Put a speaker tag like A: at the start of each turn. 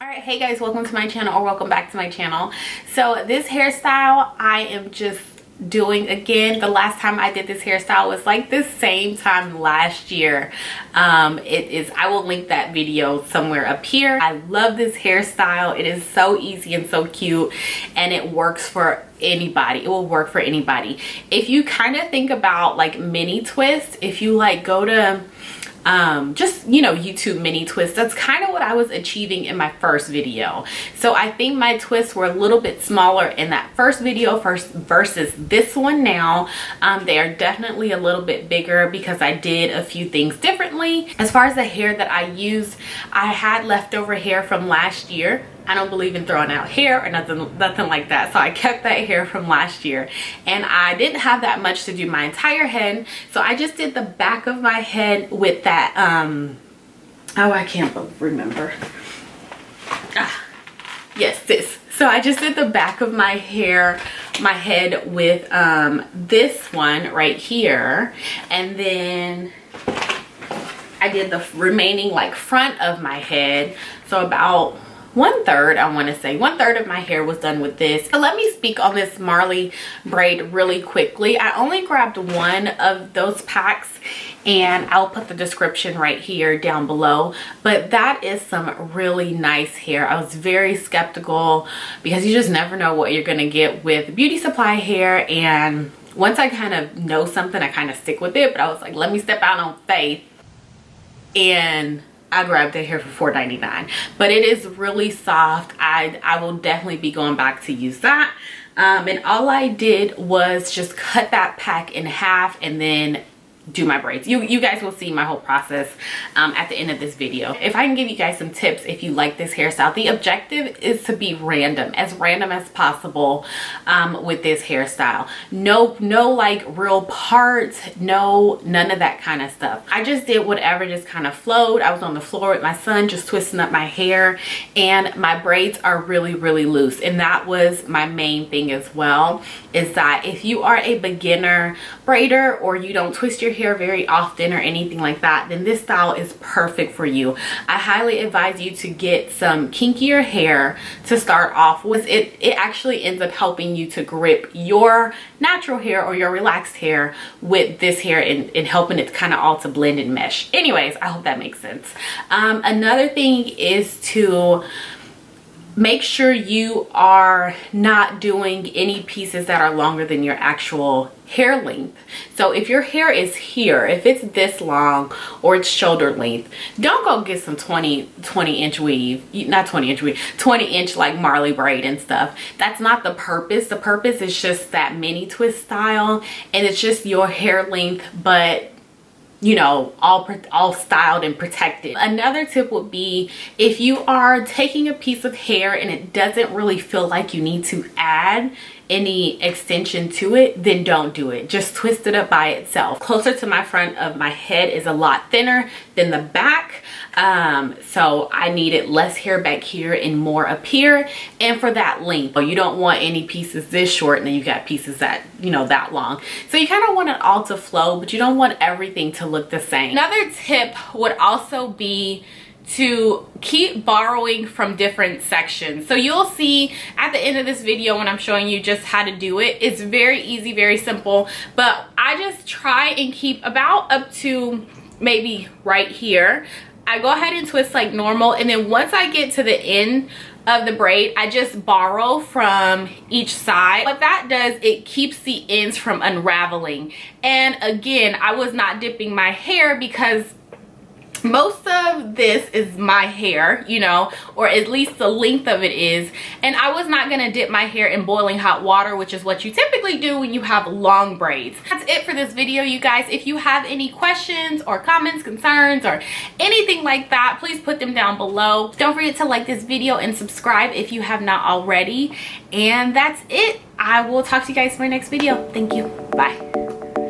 A: All right, hey guys, welcome to my channel, or welcome back to my channel. So this hairstyle I am just doing again. The last time I did this hairstyle was like the same time last year. I will link that video somewhere up here. I love this hairstyle. It is so easy and so cute, and it works for anybody. It will work for anybody. If you kind of think about like mini twists, if you like go to just, you know, YouTube mini twists, that's kind of what I was achieving in my first video. So I think my twists were a little bit smaller in that first video versus this one now. They are definitely a little bit bigger because I did a few things differently. As far as the hair that I used, I had leftover hair from last year. I don't believe in throwing out hair or nothing like that. So I kept that hair from last year, and I didn't have that much to do my entire head. So I just did the back of my head with that, oh, I can't remember. Yes, this. So I just did the back of my head with this one right here. And then I did the remaining like front of my head. So about 1/3, I want to say 1/3 of my hair was done with this. So let me speak on this Marley braid really quickly. I only grabbed one of those packs, and I'll put the description right here down below. But that is some really nice hair. I was very skeptical because you just never know what you're gonna get with beauty supply hair, and once I kind of know something, I kind of stick with it. But I was like, let me step out on faith, and I grabbed it here for $4.99, but it is really soft. I will definitely be going back to use that. And all I did was just cut that pack in half and then do my braids. You guys will see my whole process at the end of this video. If I can give you guys some tips if you like this hairstyle, the objective is to be random as possible with this hairstyle. No like real parts, none of that kind of stuff. I just did whatever just kind of flowed. I was on the floor with my son just twisting up my hair, and my braids are really loose, and that was my main thing as well, is that if you are a beginner braider or you don't twist your hair very often or anything like that, then this style is perfect for you. I highly advise you to get some kinkier hair to start off with. It actually ends up helping you to grip your natural hair or your relaxed hair with this hair and helping it kind of all to blend and mesh. Anyways, I hope that makes sense. Another thing is to make sure you are not doing any pieces that are longer than your actual hair length. So if your hair is here, if it's this long or it's shoulder length, don't go get some 20 inch weave, not 20 inch weave, 20 inch like Marley braid and stuff. That's not the purpose. The purpose is just that mini twist style, and it's just your hair length, but you know, all styled and protected. Another tip would be, if you are taking a piece of hair and it doesn't really feel like you need to add any extension to it, then don't do it. Just twist it up by itself. Closer to my front of my head is a lot thinner than the back, so I needed less hair back here and more up here, and for that length. You don't want any pieces this short and then you got pieces that, you know, that long. So you kind of want it all to flow, but you don't want everything to look the same. Another tip would also be to keep borrowing from different sections. So you'll see at the end of this video when I'm showing you just how to do it. It's very easy, very simple, but I just try and keep about up to maybe right here. I go ahead and twist like normal, and then once I get to the end of the braid, I just borrow from each side. What that does, it keeps the ends from unraveling. And again, I was not dipping my hair because most of this is my hair, you know, or at least the length of it is, and I was not gonna dip my hair in boiling hot water, which is what you typically do when you have long braids. That's it for this video, you guys. If you have any questions or comments, concerns, or anything like that, please put them down below. Don't forget to like this video and subscribe if you have not already. And that's it. I will talk to you guys in my next video. Thank you. Bye.